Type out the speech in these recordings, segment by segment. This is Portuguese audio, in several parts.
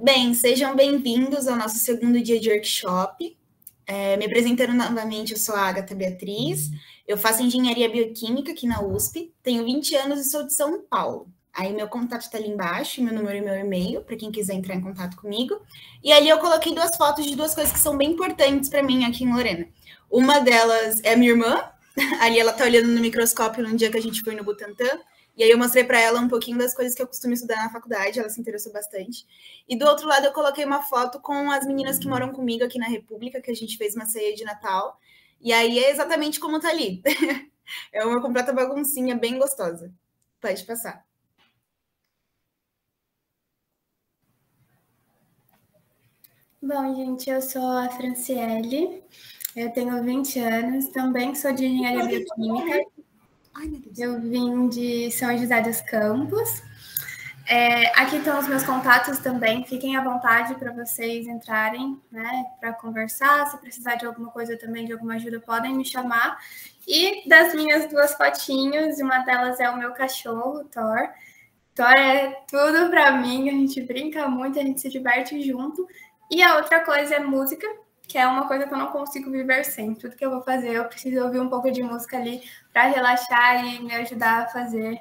Bem, sejam bem-vindos ao nosso segundo dia de workshop. Me apresentando novamente, eu sou a Agatha Beatriz, eu faço engenharia bioquímica aqui na USP, tenho 20 anos e sou de São Paulo. Aí meu contato está ali embaixo, meu número e meu e-mail, para quem quiser entrar em contato comigo. E ali eu coloquei duas fotos de duas coisas que são bem importantes para mim aqui em Lorena. Uma delas é a minha irmã, ali ela está olhando no microscópio no dia que a gente foi no Butantan, e aí eu mostrei para ela um pouquinho das coisas que eu costumo estudar na faculdade, ela se interessou bastante. E do outro lado eu coloquei uma foto com as meninas que moram comigo aqui na República, que a gente fez uma ceia de Natal. E aí é exatamente como tá ali. É uma completa baguncinha bem gostosa. Pode passar. Bom, gente, eu sou a Franciele, eu tenho 20 anos, também sou de engenharia bioquímica. Eu vim de São José dos Campos. Aqui estão os meus contatos também, fiquem à vontade para vocês entrarem, né, para conversar. Se precisar de alguma coisa também, de alguma ajuda, podem me chamar. E das minhas duas fotinhos, uma delas é o meu cachorro, Thor. Thor é tudo para mim, a gente brinca muito, a gente se diverte junto. E a outra coisa é música, que é uma coisa que eu não consigo viver sem. Tudo que eu vou fazer, eu preciso ouvir um pouco de música ali para relaxar e me ajudar a fazer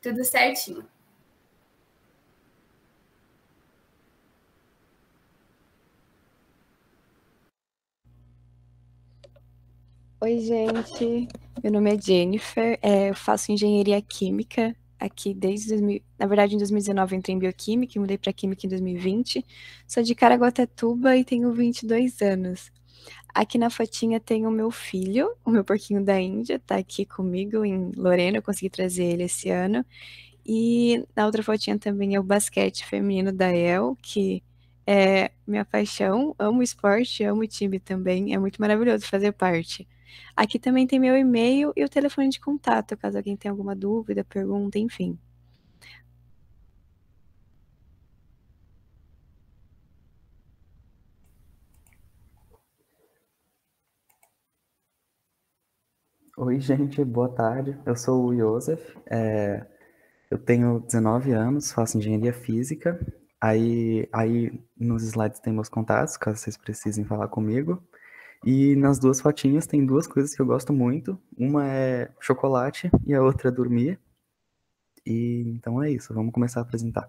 tudo certinho. Oi, gente. Meu nome é Jennifer, eu faço engenharia química aqui na verdade, em 2019 eu entrei em bioquímica e mudei para química em 2020. Sou de Caraguatatuba e tenho 22 anos. Aqui na fotinha tem o meu filho, o meu porquinho da Índia, tá aqui comigo em Lorena, eu consegui trazer ele esse ano. E na outra fotinha também é o basquete feminino da El, que é minha paixão, amo esporte, amo time também, é muito maravilhoso fazer parte. Aqui também tem meu e-mail e o telefone de contato, caso alguém tenha alguma dúvida, pergunta, enfim. Oi, gente, boa tarde. Eu sou o Joseph, eu tenho 19 anos, faço engenharia física. Aí nos slides tem meus contatos, caso vocês precisem falar comigo. E nas duas fotinhas tem duas coisas que eu gosto muito. Uma é chocolate e a outra é dormir. E então é isso, vamos começar a apresentar.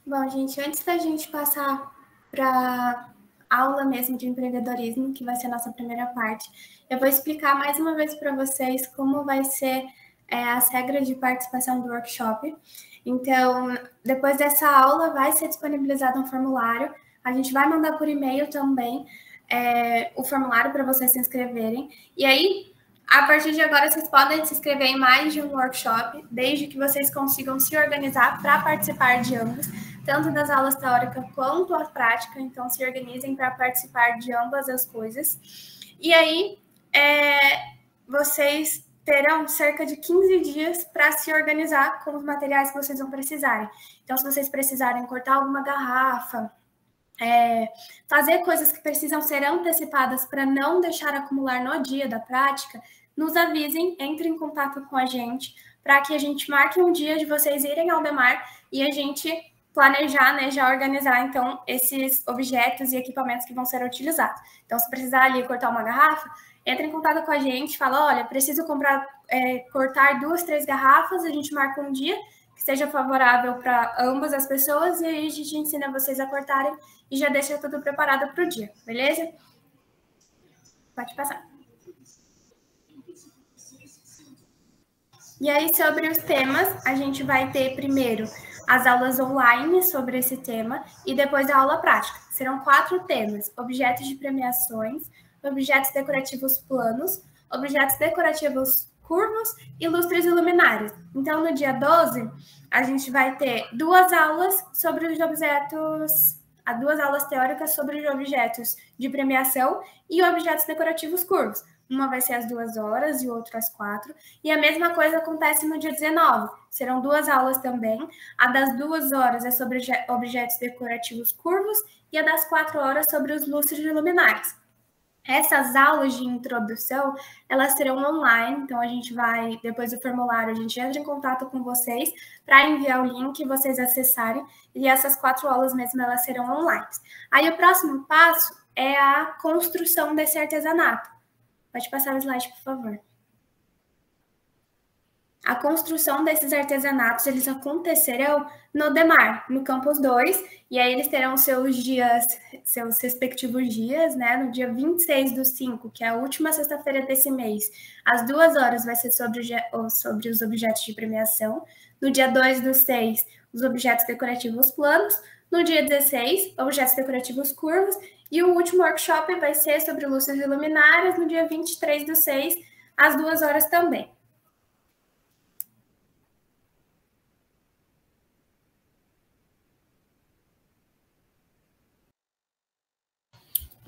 Bom, gente, antes da gente passar para aula mesmo de empreendedorismo, que vai ser a nossa primeira parte, eu vou explicar mais uma vez para vocês como vai ser as regras de participação do workshop. Então, depois dessa aula, vai ser disponibilizado um formulário. A gente vai mandar por e-mail também o formulário para vocês se inscreverem. E aí, a partir de agora, vocês podem se inscrever em mais de um workshop, desde que vocês consigam se organizar para participar de ambos, tanto das aulas teóricas quanto a prática. Então, se organizem para participar de ambas as coisas. E aí, vocês terão cerca de 15 dias para se organizar com os materiais que vocês vão precisarem. Então, se vocês precisarem cortar alguma garrafa, fazer coisas que precisam ser antecipadas para não deixar acumular no dia da prática, nos avisem, entrem em contato com a gente, para que a gente marque um dia de vocês irem ao Demar e a gente planejar, né, já organizar, então, esses objetos e equipamentos que vão ser utilizados. Então, se precisar ali cortar uma garrafa, entre em contato com a gente, fala, olha, preciso cortar 2, 3 garrafas, a gente marca um dia que seja favorável para ambas as pessoas e aí a gente ensina vocês a cortarem e já deixa tudo preparado para o dia, beleza? Pode passar. E aí, sobre os temas, a gente vai ter primeiro as aulas online sobre esse tema e depois a aula prática. Serão 4 temas: objetos de premiações, objetos decorativos planos, objetos decorativos curvos e lustres e luminárias. Então, no dia 12, a gente vai ter 2 aulas sobre os objetos, 2 aulas teóricas sobre os objetos de premiação e objetos decorativos curvos. Uma vai ser às 2 horas e outra às 4. E a mesma coisa acontece no dia 19. Serão 2 aulas também. A das 2 horas é sobre objetos decorativos curvos e a das 4 horas sobre os lustres e luminares. Essas aulas de introdução, elas serão online, então a gente vai, depois do formulário, a gente entra em contato com vocês para enviar o link e vocês acessarem, e essas 4 aulas mesmo, elas serão online. Aí o próximo passo é a construção desse artesanato. Pode passar o slide, por favor. A construção desses artesanatos, eles acontecerão no DEMAR, no Campus 2, e aí eles terão seus dias, seus respectivos dias, né? No dia 26/5, que é a última sexta-feira desse mês, às 2 horas vai ser sobre os objetos de premiação. No dia 2/6, os objetos decorativos planos. No dia 16, objetos decorativos curvos. E o último workshop vai ser sobre luzes e luminárias, no dia 23/6, às 2 horas também.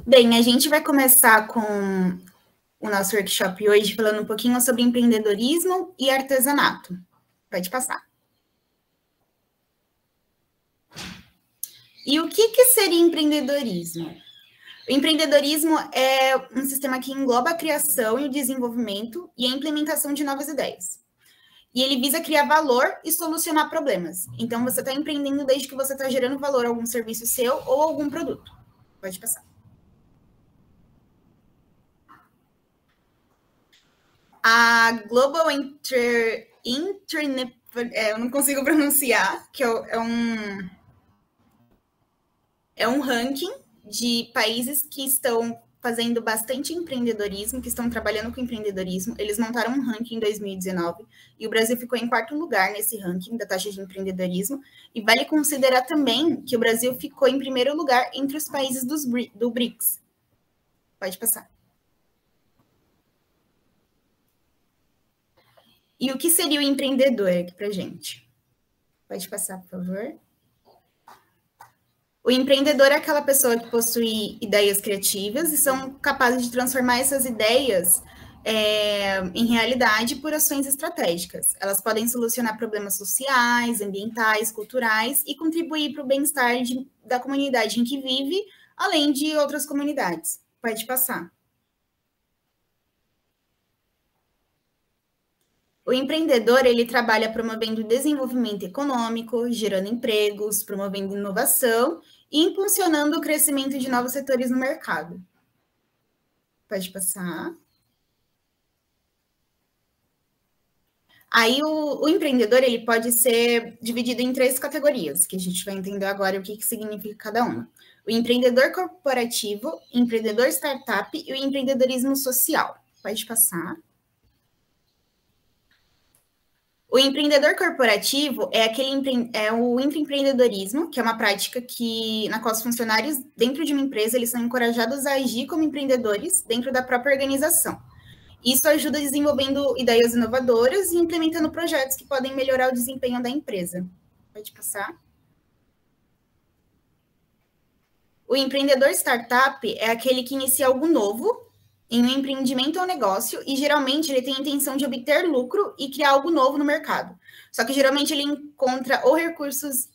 Bem, a gente vai começar com o nosso workshop hoje falando um pouquinho sobre empreendedorismo e artesanato. Pode passar. E o que seria empreendedorismo? O empreendedorismo é um sistema que engloba a criação e o desenvolvimento e a implementação de novas ideias. E ele visa criar valor e solucionar problemas. Então, você está empreendendo desde que você está gerando valor a algum serviço seu ou algum produto. Pode passar. A Global eu não consigo pronunciar, que é um ranking de países que estão fazendo bastante empreendedorismo, que estão trabalhando com empreendedorismo. Eles montaram um ranking em 2019 e o Brasil ficou em 4º lugar nesse ranking da taxa de empreendedorismo. E vale considerar também que o Brasil ficou em 1º lugar entre os países do BRICS. Pode passar. E o que seria o empreendedor aqui para gente? Pode passar, por favor. O empreendedor é aquela pessoa que possui ideias criativas e são capazes de transformar essas ideias em realidade por ações estratégicas. Elas podem solucionar problemas sociais, ambientais, culturais e contribuir para o bem-estar da comunidade em que vive, além de outras comunidades. Pode passar. O empreendedor, ele trabalha promovendo desenvolvimento econômico, gerando empregos, promovendo inovação e impulsionando o crescimento de novos setores no mercado. Pode passar. Aí, o empreendedor, ele pode ser dividido em 3 categorias, que a gente vai entender agora o que significa cada uma. O empreendedor corporativo, o empreendedor startup e o empreendedorismo social. Pode passar. O empreendedor corporativo é o intraempreendedorismo, que é uma prática na qual os funcionários dentro de uma empresa eles são encorajados a agir como empreendedores dentro da própria organização. Isso ajuda desenvolvendo ideias inovadoras e implementando projetos que podem melhorar o desempenho da empresa. Pode passar. O empreendedor startup é aquele que inicia algo novo em um empreendimento ou negócio, e geralmente ele tem a intenção de obter lucro e criar algo novo no mercado. Só que geralmente ele encontra ou recursos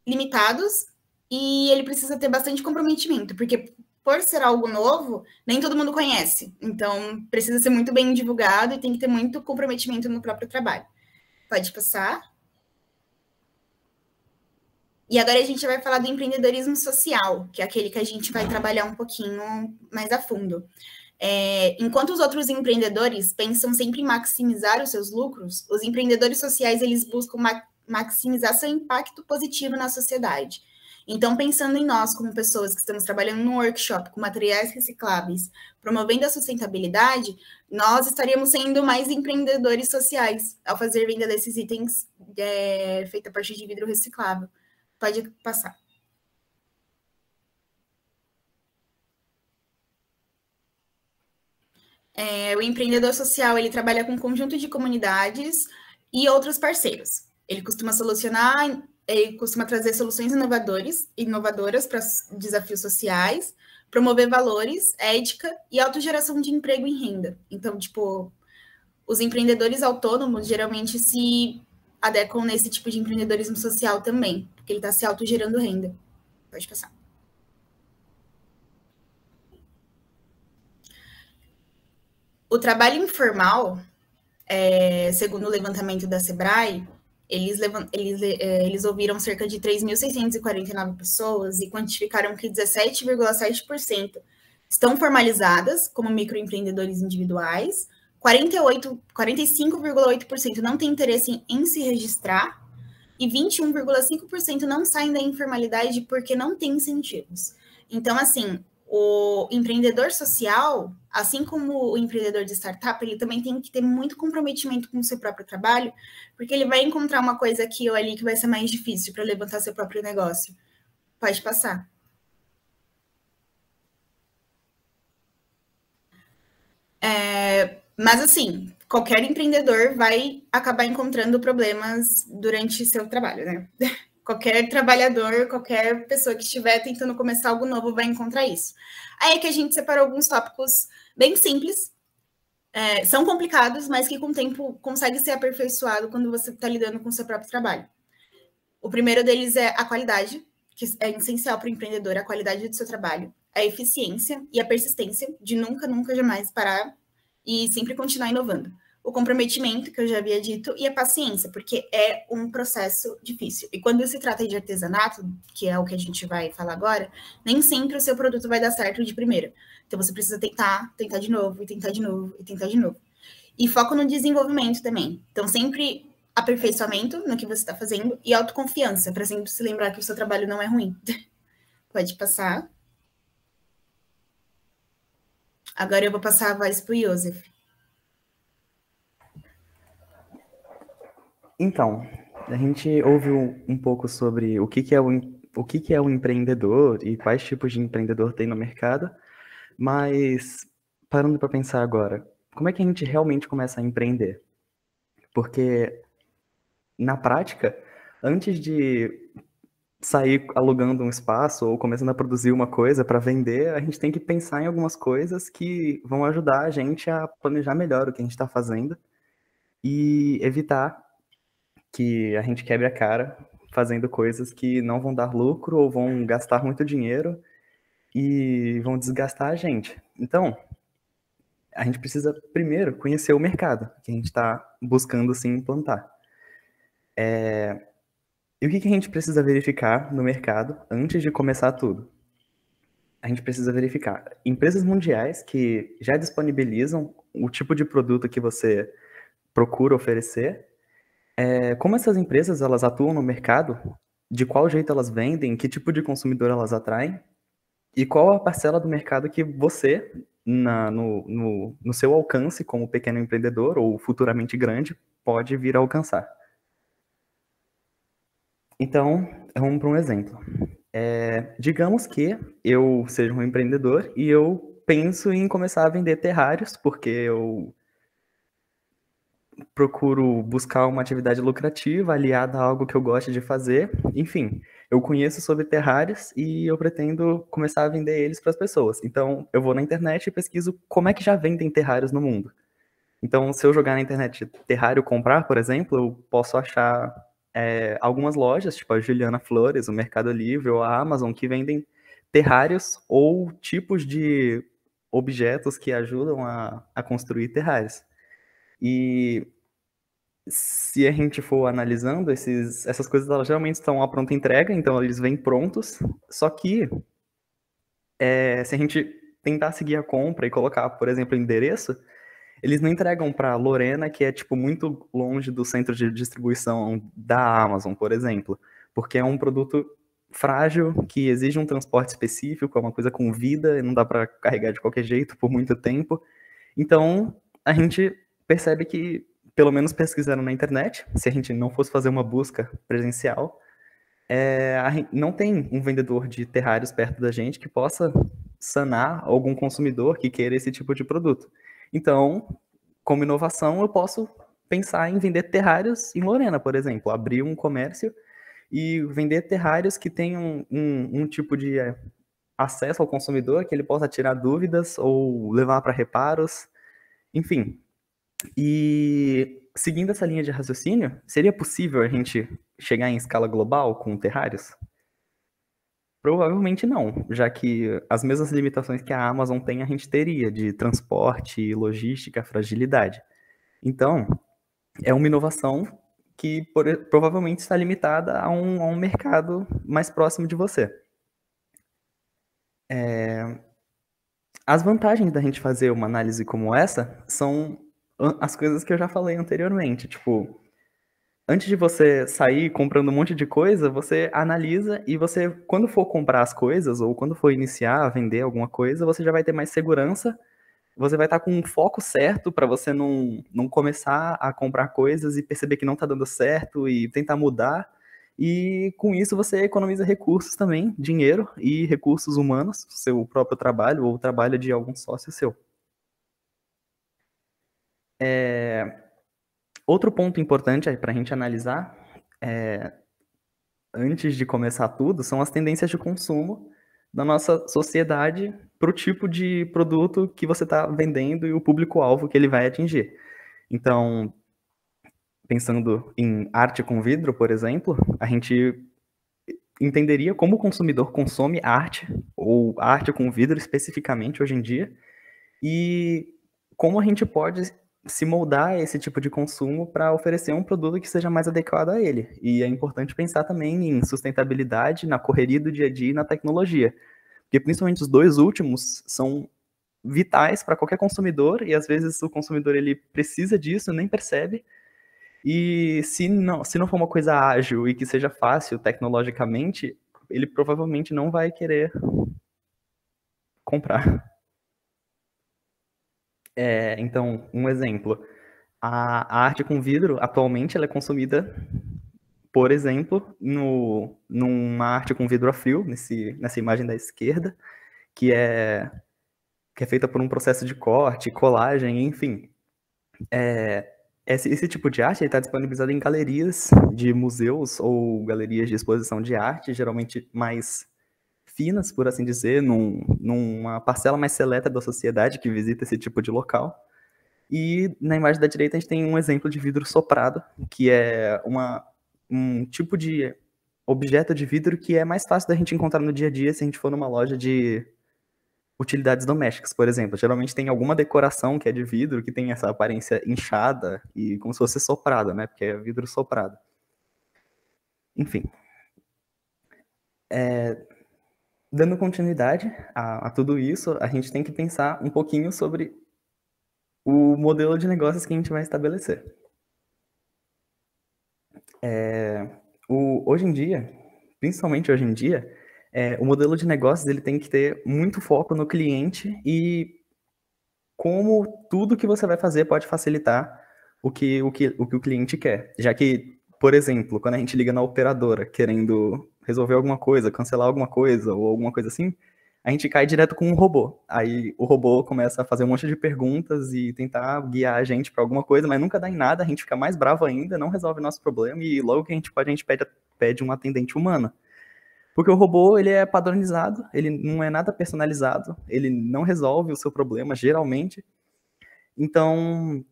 limitados e ele precisa ter bastante comprometimento, porque por ser algo novo, nem todo mundo conhece. Então, precisa ser muito bem divulgado e tem que ter muito comprometimento no próprio trabalho. Pode passar. E agora a gente vai falar do empreendedorismo social, que é aquele que a gente vai trabalhar um pouquinho mais a fundo. Enquanto os outros empreendedores pensam sempre em maximizar os seus lucros, os empreendedores sociais eles buscam maximizar seu impacto positivo na sociedade. Então, pensando em nós como pessoas que estamos trabalhando num workshop com materiais recicláveis, promovendo a sustentabilidade, nós estaríamos sendo mais empreendedores sociais ao fazer venda desses itens feita a partir de vidro reciclável. Pode passar. O empreendedor social, ele trabalha com um conjunto de comunidades e outros parceiros. Ele costuma trazer soluções inovadoras para desafios sociais, promover valores, ética e autogeração de emprego e renda. Então, os empreendedores autônomos geralmente se adequam nesse tipo de empreendedorismo social também, porque ele está se autogerando renda. Pode passar. O trabalho informal, segundo o levantamento da Sebrae, eles ouviram cerca de 3.649 pessoas e quantificaram que 17,7% estão formalizadas como microempreendedores individuais, 45,8% não têm interesse em se registrar e 21,5% não saem da informalidade porque não tem incentivos. Então, assim, o empreendedor social, assim como o empreendedor de startup, ele também tem que ter muito comprometimento com o seu próprio trabalho, porque ele vai encontrar uma coisa aqui ou ali que vai ser mais difícil para levantar seu próprio negócio. Pode passar. Mas, assim, qualquer empreendedor vai acabar encontrando problemas durante seu trabalho, né? Qualquer trabalhador, qualquer pessoa que estiver tentando começar algo novo vai encontrar isso. Aí é que a gente separou alguns tópicos bem simples, são complicados, mas que com o tempo consegue ser aperfeiçoado quando você está lidando com o seu próprio trabalho. O primeiro deles é a qualidade, que é essencial para o empreendedor, a qualidade do seu trabalho, a eficiência e a persistência de nunca, jamais parar e sempre continuar inovando. O comprometimento, que eu já havia dito, e a paciência, porque é um processo difícil. E quando se trata de artesanato, que é o que a gente vai falar agora, nem sempre o seu produto vai dar certo de primeira. Então, você precisa tentar de novo, e tentar de novo, e tentar de novo. E foco no desenvolvimento também. Então, sempre aperfeiçoamento no que você está fazendo e autoconfiança, para sempre se lembrar que o seu trabalho não é ruim. Pode passar. Agora eu vou passar a voz para o Iosef. Então, a gente ouviu um pouco sobre o que é o empreendedor e quais tipos de empreendedor tem no mercado, mas parando para pensar agora, como é que a gente realmente começa a empreender? Porque, na prática, antes de sair alugando um espaço ou começando a produzir uma coisa para vender, a gente tem que pensar em algumas coisas que vão ajudar a gente a planejar melhor o que a gente está fazendo e evitar que a gente quebre a cara fazendo coisas que não vão dar lucro ou vão gastar muito dinheiro e vão desgastar a gente. Então, a gente precisa primeiro conhecer o mercado que a gente está buscando se implantar. E o que a gente precisa verificar no mercado antes de começar tudo? A gente precisa verificar empresas mundiais que já disponibilizam o tipo de produto que você procura oferecer, como essas empresas elas atuam no mercado, de qual jeito elas vendem, que tipo de consumidor elas atraem, e qual a parcela do mercado que você, no seu alcance como pequeno empreendedor ou futuramente grande, pode vir a alcançar. Então, vamos para um exemplo. Digamos que eu seja um empreendedor e eu penso em começar a vender terrários, porque eu procuro buscar uma atividade lucrativa aliada a algo que eu gosto de fazer. Enfim, eu conheço sobre terrários e eu pretendo começar a vender eles para as pessoas. Então, eu vou na internet e pesquiso como é que já vendem terrários no mundo. Então, se eu jogar na internet terrário comprar, por exemplo, eu posso achar algumas lojas, tipo a Juliana Flores, o Mercado Livre ou a Amazon, que vendem terrários ou tipos de objetos que ajudam a construir terrários. E se a gente for analisando, essas coisas elas geralmente estão à pronta entrega, então eles vêm prontos, só que se a gente tentar seguir a compra e colocar, por exemplo, o endereço, eles não entregam para Lorena, que é tipo muito longe do centro de distribuição da Amazon, por exemplo, porque é um produto frágil, que exige um transporte específico, é uma coisa com vida, e não dá para carregar de qualquer jeito por muito tempo. Então, a gente percebe que, pelo menos pesquisando na internet, se a gente não fosse fazer uma busca presencial, não tem um vendedor de terrários perto da gente que possa sanar algum consumidor que queira esse tipo de produto. Então, como inovação, eu posso pensar em vender terrários em Lorena, por exemplo, abrir um comércio e vender terrários que tenham um tipo de acesso ao consumidor, que ele possa tirar dúvidas ou levar para reparos, enfim. E seguindo essa linha de raciocínio, seria possível a gente chegar em escala global com terrários? Provavelmente não, já que as mesmas limitações que a Amazon tem, a gente teria de transporte, logística, fragilidade. Então, é uma inovação que provavelmente está limitada a um mercado mais próximo de você. As vantagens da gente fazer uma análise como essa são as coisas que eu já falei anteriormente. Tipo, antes de você sair comprando um monte de coisa, você analisa e você, quando for comprar as coisas ou quando for iniciar a vender alguma coisa, você já vai ter mais segurança. Você vai estar com um foco certo para você não começar a comprar coisas e perceber que não está dando certo e tentar mudar. E com isso você economiza recursos também, dinheiro e recursos humanos, seu próprio trabalho ou o trabalho de algum sócio seu. Outro ponto importante para a gente analisar, antes de começar tudo, são as tendências de consumo da nossa sociedade para o tipo de produto que você está vendendo e o público-alvo que ele vai atingir. Então, pensando em arte com vidro, por exemplo, a gente entenderia como o consumidor consome arte, ou arte com vidro especificamente hoje em dia, e como a gente pode se moldar a esse tipo de consumo para oferecer um produto que seja mais adequado a ele. E é importante pensar também em sustentabilidade, na correria do dia a dia e na tecnologia, porque principalmente os dois últimos são vitais para qualquer consumidor, e às vezes o consumidor ele precisa disso, nem percebe, e se não for uma coisa ágil e que seja fácil tecnologicamente, ele provavelmente não vai querer comprar. Então, um exemplo. A arte com vidro, atualmente, ela é consumida, por exemplo, numa arte com vidro a frio, nessa imagem da esquerda, que é feita por um processo de corte, colagem, enfim. Esse tipo de arte está disponibilizado em galerias de museus ou galerias de exposição de arte, geralmente mais finas, por assim dizer, numa parcela mais seleta da sociedade que visita esse tipo de local. E na imagem da direita a gente tem um exemplo de vidro soprado, que é um tipo de objeto de vidro que é mais fácil da gente encontrar no dia a dia se a gente for numa loja de utilidades domésticas, por exemplo. Geralmente tem alguma decoração que é de vidro, que tem essa aparência inchada e como se fosse soprada, né? Porque é vidro soprado. Enfim. Dando continuidade a tudo isso, a gente tem que pensar um pouquinho sobre o modelo de negócios que a gente vai estabelecer. Hoje em dia, principalmente hoje em dia, o modelo de negócios ele tem que ter muito foco no cliente e como tudo que você vai fazer pode facilitar o que o cliente quer. Já que, por exemplo, quando a gente liga na operadora querendo resolver alguma coisa, cancelar alguma coisa ou alguma coisa assim, a gente cai direto com um robô. Aí o robô começa a fazer um monte de perguntas e tentar guiar a gente para alguma coisa, mas nunca dá em nada, a gente fica mais bravo ainda, não resolve nosso problema e logo que a gente pede um atendente humano. Porque o robô, ele é padronizado, ele não é nada personalizado, ele não resolve o seu problema, geralmente. Então,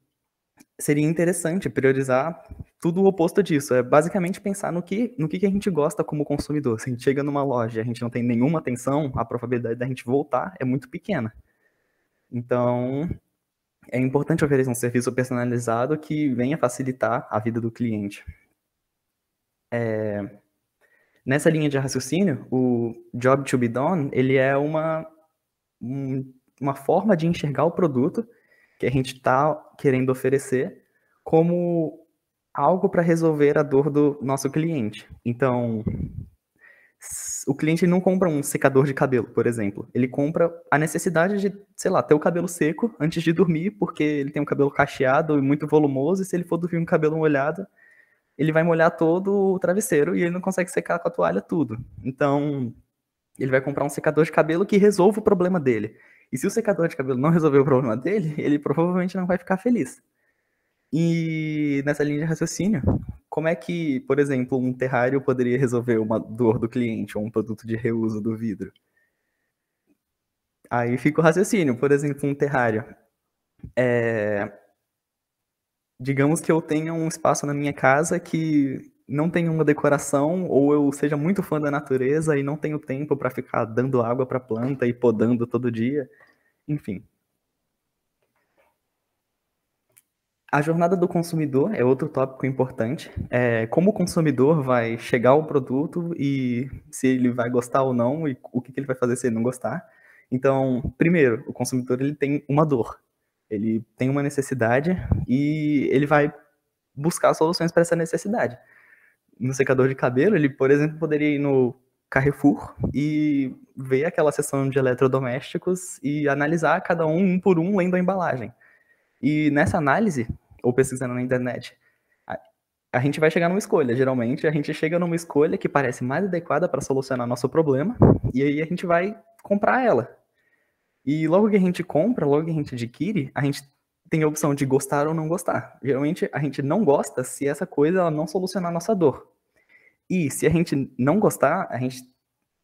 seria interessante priorizar tudo o oposto disso. É basicamente pensar no que a gente gosta como consumidor. Se a gente chega numa loja e a gente não tem nenhuma atenção, a probabilidade da gente voltar é muito pequena. Então, é importante oferecer um serviço personalizado que venha facilitar a vida do cliente. Nessa linha de raciocínio, o Job to be done, ele é uma forma de enxergar o produto que a gente está querendo oferecer como algo para resolver a dor do nosso cliente. Então, o cliente não compra um secador de cabelo, por exemplo. Ele compra a necessidade de, sei lá, ter o cabelo seco antes de dormir, porque ele tem um cabelo cacheado e muito volumoso, e se ele for dormir com o cabelo molhado, ele vai molhar todo o travesseiro e ele não consegue secar com a toalha tudo. Então, ele vai comprar um secador de cabelo que resolva o problema dele. E se o secador de cabelo não resolver o problema dele, ele provavelmente não vai ficar feliz. E nessa linha de raciocínio, como é que, por exemplo, um terrário poderia resolver uma dor do cliente ou um produto de reuso do vidro? Aí fica o raciocínio. Por exemplo, um terrário. Digamos que eu tenha um espaço na minha casa que não tenha uma decoração, ou eu seja muito fã da natureza e não tenho tempo para ficar dando água para a planta e podando todo dia. Enfim. A jornada do consumidor é outro tópico importante. Como o consumidor vai chegar ao produto e se ele vai gostar ou não, e o que ele vai fazer se ele não gostar. Então, primeiro, o consumidor ele tem uma dor, ele tem uma necessidade e ele vai buscar soluções para essa necessidade. No secador de cabelo, ele, por exemplo, poderia ir no Carrefour e ver aquela seção de eletrodomésticos e analisar cada um por um, lendo a embalagem. E nessa análise, ou pesquisando na internet, a gente vai chegar numa escolha. Geralmente, a gente chega numa escolha que parece mais adequada para solucionar nosso problema, e aí a gente vai comprar ela. E logo que a gente compra, logo que a gente adquire, a gente tem a opção de gostar ou não gostar. Geralmente, a gente não gosta se essa coisa ela não solucionar a nossa dor. E se a gente não gostar, a gente,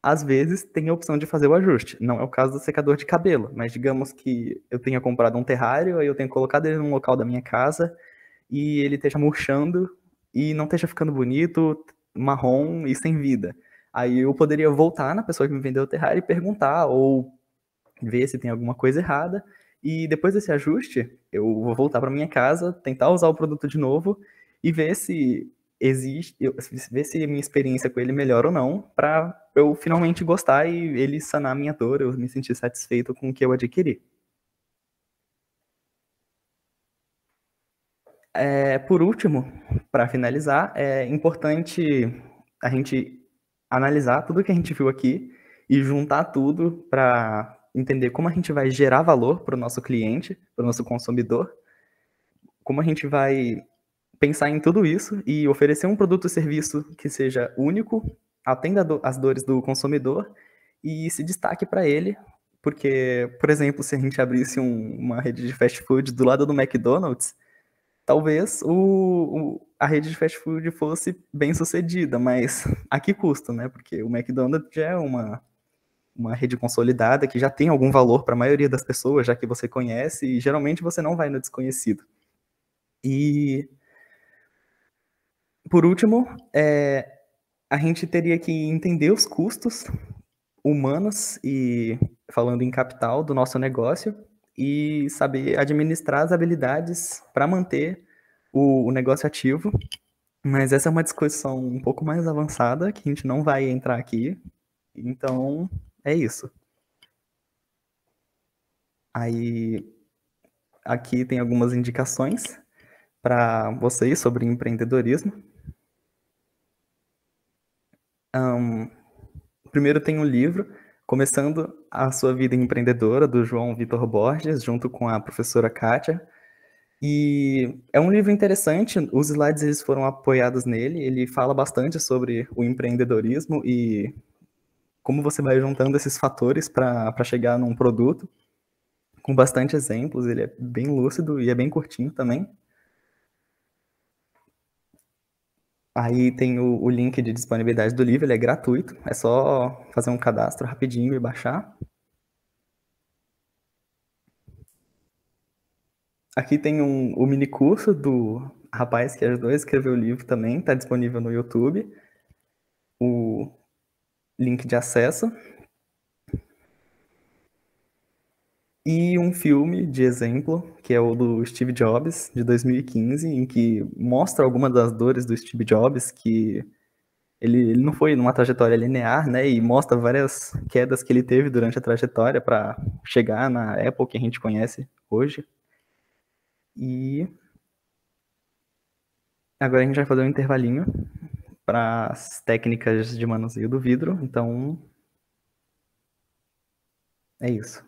às vezes, tem a opção de fazer o ajuste. Não é o caso do secador de cabelo, mas digamos que eu tenha comprado um terrário, aí eu tenho colocado ele num local da minha casa, e ele esteja murchando, e não esteja ficando bonito, marrom e sem vida. Aí eu poderia voltar na pessoa que me vendeu o terrário e perguntar, ou ver se tem alguma coisa errada, e depois desse ajuste, eu vou voltar para minha casa, tentar usar o produto de novo, e ver se ver se a minha experiência com ele melhora ou não, para eu finalmente gostar e ele sanar a minha dor, eu me sentir satisfeito com o que eu adquiri. Por último, para finalizar, é importante a gente analisar tudo que a gente viu aqui e juntar tudo para entender como a gente vai gerar valor para o nosso cliente, para o nosso consumidor, como a gente vai pensar em tudo isso e oferecer um produto ou serviço que seja único, atenda às dores do consumidor e se destaque para ele, porque, por exemplo, se a gente abrisse uma rede de fast food do lado do McDonald's, talvez a rede de fast food fosse bem sucedida, mas a que custo, né? Porque o McDonald's já é uma rede consolidada que já tem algum valor para a maioria das pessoas, já que você conhece, e geralmente você não vai no desconhecido. E, por último, a gente teria que entender os custos humanos e, falando em capital, do nosso negócio e saber administrar as habilidades para manter o negócio ativo. Mas essa é uma discussão um pouco mais avançada, que a gente não vai entrar aqui. Então, é isso. Aí, aqui tem algumas indicações para vocês sobre empreendedorismo. Primeiro tem um livro, Começando a Sua Vida Empreendedora, do João Vitor Borges, junto com a professora Kátia. E é um livro interessante, os slides eles foram apoiados nele, ele fala bastante sobre o empreendedorismo e como você vai juntando esses fatores para chegar num produto, com bastante exemplos, ele é bem lúcido e é bem curtinho também. Aí tem o link de disponibilidade do livro, ele é gratuito, é só fazer um cadastro rapidinho e baixar. Aqui tem o mini curso do rapaz que ajudou a escrever o livro também, está disponível no YouTube. O link de acesso. E um filme de exemplo, que é o do Steve Jobs, de 2015, em que mostra algumas das dores do Steve Jobs, que ele não foi numa trajetória linear, né? E mostra várias quedas que ele teve durante a trajetória para chegar na Apple que a gente conhece hoje. E agora a gente vai fazer um intervalinho para as técnicas de manuseio do vidro. Então, é isso.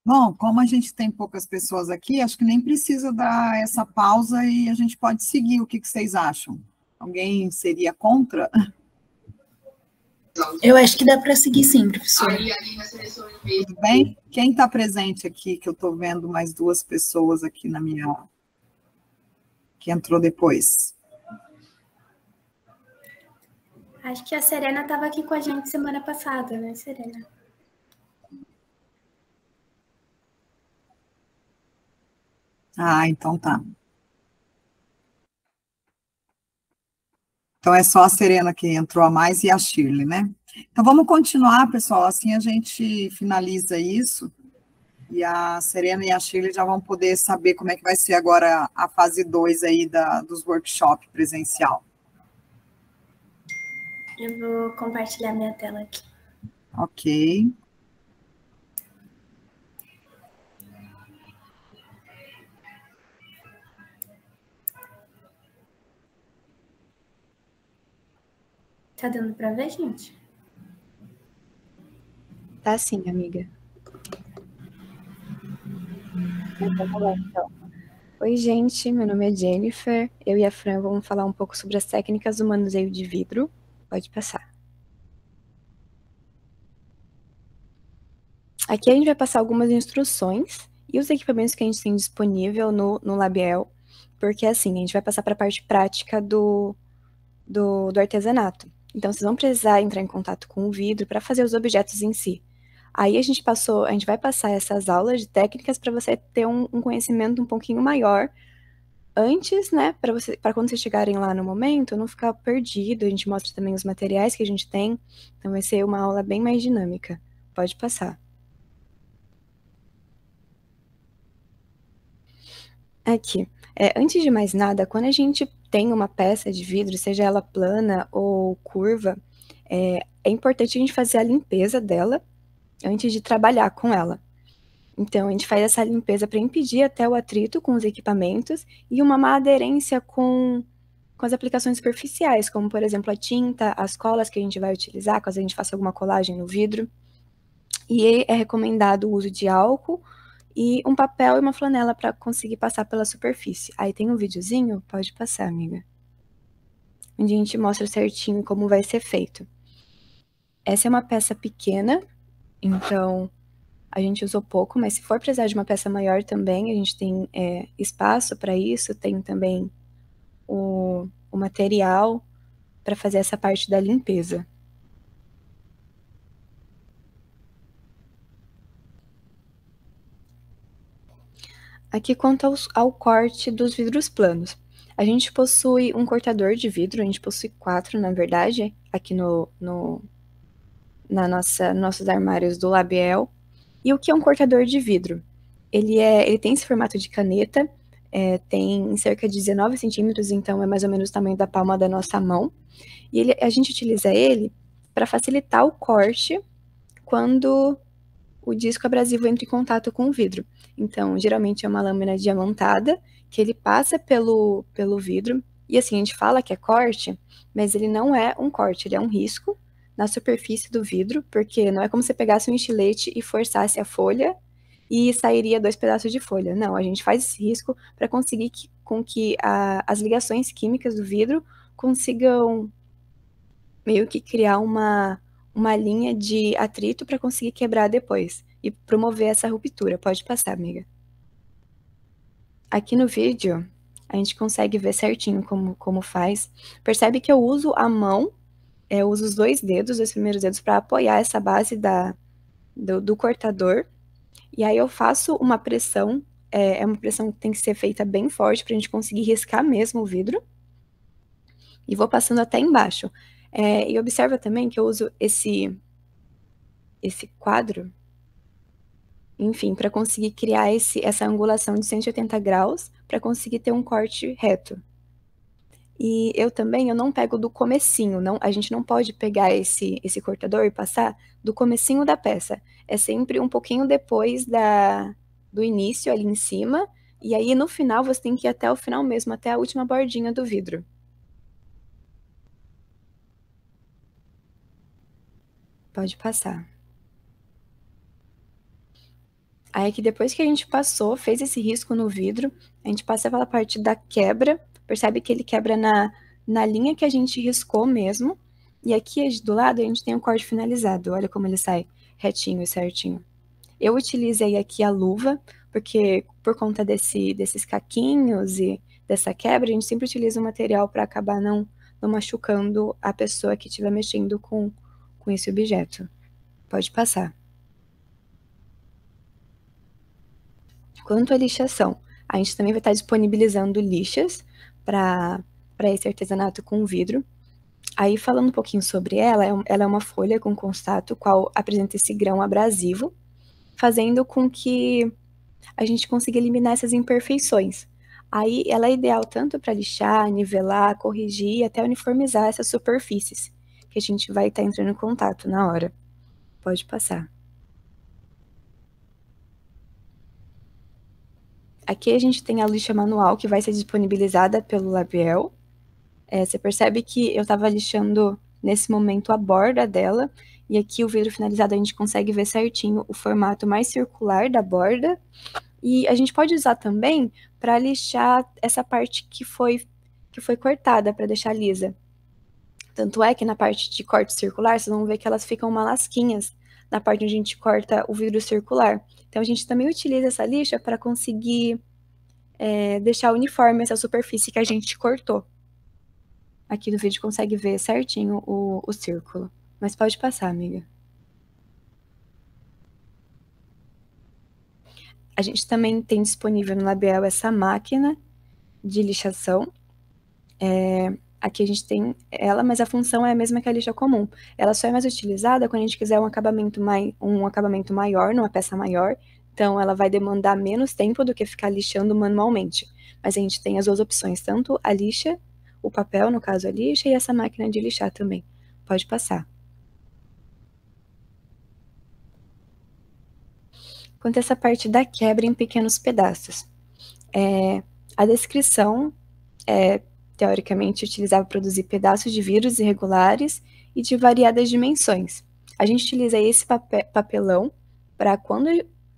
Bom, como a gente tem poucas pessoas aqui, acho que nem precisa dar essa pausa e a gente pode seguir. O que vocês acham? Alguém seria contra? Eu acho que dá para seguir sim, professora. Tudo bem? Quem está presente aqui, que eu estou vendo mais duas pessoas aqui na minha... que entrou depois. Acho que a Serena estava aqui com a gente semana passada, né, Serena? Ah, então tá. Então é só a Serena que entrou a mais e a Shirley, né? Então vamos continuar, pessoal, assim a gente finaliza isso e a Serena e a Shirley já vão poder saber como é que vai ser agora a fase 2 aí dos workshops presencial. Eu vou compartilhar minha tela aqui. Ok. Tá dando para ver, gente? Tá sim, amiga. Vamos lá, então. Oi, gente, meu nome é Jennifer. Eu e a Fran vamos falar um pouco sobre as técnicas do manuseio de vidro. Pode passar. Aqui a gente vai passar algumas instruções e os equipamentos que a gente tem disponível no Labiel, porque assim, a gente vai passar para a parte prática do artesanato. Então, vocês vão precisar entrar em contato com o vidro para fazer os objetos em si. Aí a gente vai passar essas aulas de técnicas para você ter um conhecimento um pouquinho maior antes, né, para quando vocês chegarem lá no momento, não ficar perdido. A gente mostra também os materiais que a gente tem, então vai ser uma aula bem mais dinâmica. Pode passar. Aqui. Antes de mais nada, quando a gente tem uma peça de vidro, seja ela plana ou curva, é importante a gente fazer a limpeza dela antes de trabalhar com ela. Então, a gente faz essa limpeza para impedir até o atrito com os equipamentos e uma má aderência com as aplicações superficiais, como, por exemplo, a tinta, as colas que a gente vai utilizar, caso a gente faça alguma colagem no vidro. E é recomendado o uso de álcool e um papel e uma flanela para conseguir passar pela superfície. Aí tem um videozinho, pode passar, amiga, onde a gente mostra certinho como vai ser feito. Essa é uma peça pequena, então a gente usou pouco, mas se for precisar de uma peça maior também, a gente tem espaço para isso, tem também o material para fazer essa parte da limpeza. Aqui quanto ao corte dos vidros planos. A gente possui um cortador de vidro, a gente possui 4, na verdade, aqui nossos armários do Labiel. E o que é um cortador de vidro? Ele tem esse formato de caneta, tem cerca de 19 centímetros, então é mais ou menos o tamanho da palma da nossa mão. E a gente utiliza ele para facilitar o corte quando o disco abrasivo entra em contato com o vidro. Então, geralmente é uma lâmina diamantada, que ele passa pelo vidro, e assim, a gente fala que é corte, mas ele não é um corte, ele é um risco na superfície do vidro, porque não é como se você pegasse um estilete e forçasse a folha e sairia 2 pedaços de folha. Não, a gente faz esse risco para conseguir com que as ligações químicas do vidro consigam meio que criar uma linha de atrito para conseguir quebrar depois e promover essa ruptura. Pode passar, amiga. Aqui no vídeo, a gente consegue ver certinho como faz. Percebe que eu uso a mão, eu uso os 2 dedos, os primeiros dedos, para apoiar essa base do cortador. E aí eu faço uma pressão, uma pressão que tem que ser feita bem forte para a gente conseguir riscar mesmo o vidro. E vou passando até embaixo. E observa também que eu uso esse quadro, enfim, para conseguir criar essa angulação de 180 graus, para conseguir ter um corte reto. E eu não pego do comecinho, a gente não pode pegar esse cortador e passar do comecinho da peça. É sempre um pouquinho depois do início, ali em cima, e aí no final você tem que ir até o final mesmo, até a última bordinha do vidro. Pode passar. Aí que depois que a gente fez esse risco no vidro, a gente passa pela parte da quebra, percebe que ele quebra na linha que a gente riscou mesmo, E aqui do lado a gente tem o corte finalizado. Olha como ele sai retinho e certinho. Eu utilizei aqui a luva, porque por conta desses caquinhos e dessa quebra, a gente sempre utiliza o material para acabar não machucando a pessoa que estiver mexendo com esse objeto. Pode passar. Quanto à lixação, a gente também vai estar disponibilizando lixas para esse artesanato com vidro. Aí, falando um pouquinho sobre ela é uma folha com constato, qual apresenta esse grão abrasivo, fazendo com que a gente consiga eliminar essas imperfeições. Aí, ela é ideal tanto para lixar, nivelar, corrigir e até uniformizar essas superfícies, que a gente vai estar entrando em contato na hora. Pode passar. Aqui a gente tem a lixa manual, que vai ser disponibilizada pelo Labiel. Você percebe que eu estava lixando, nesse momento, a borda dela, e aqui o vidro finalizado a gente consegue ver certinho o formato mais circular da borda, e a gente pode usar também para lixar essa parte que foi cortada, para deixar lisa. Tanto é que na parte de corte circular, vocês vão ver que elas ficam malasquinhas na parte onde a gente corta o vidro circular. Então, a gente também utiliza essa lixa para conseguir deixar uniforme essa superfície que a gente cortou. Aqui no vídeo consegue ver certinho o círculo. Mas pode passar, amiga. A gente também tem disponível no Labiel essa máquina de lixação. Aqui a gente tem ela, mas a função é a mesma que a lixa comum. Ela só é mais utilizada quando a gente quiser um acabamento maior, numa peça maior. Então, ela vai demandar menos tempo do que ficar lixando manualmente. Mas a gente tem as duas opções, tanto a lixa, o papel, no caso a lixa, e essa máquina de lixar também. Pode passar. Quanto a essa parte da quebra em pequenos pedaços. A descrição é, teoricamente, utilizava para produzir pedaços de vidros irregulares e de variadas dimensões. A gente utiliza esse papelão para, quando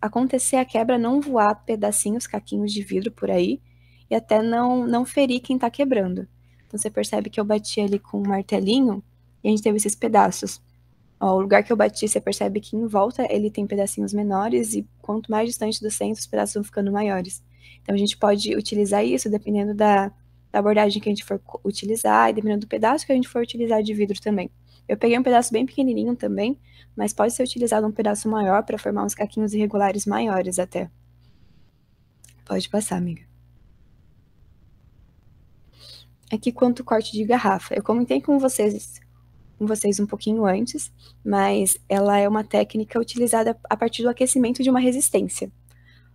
acontecer a quebra, não voar pedacinhos, caquinhos de vidro por aí, e até não ferir quem está quebrando. Então, você percebe que eu bati ali com um martelinho, e a gente teve esses pedaços. Ó, o lugar que eu bati, você percebe que em volta ele tem pedacinhos menores, e quanto mais distante do centro, os pedaços vão ficando maiores. Então, a gente pode utilizar isso dependendo da abordagem que a gente for utilizar, e dependendo do pedaço que a gente for utilizar de vidro também. Eu peguei um pedaço bem pequenininho também, mas pode ser utilizado um pedaço maior para formar uns caquinhos irregulares maiores até. Pode passar, amiga. Aqui quanto ao corte de garrafa. Eu comentei com vocês um pouquinho antes, mas ela é uma técnica utilizada a partir do aquecimento de uma resistência,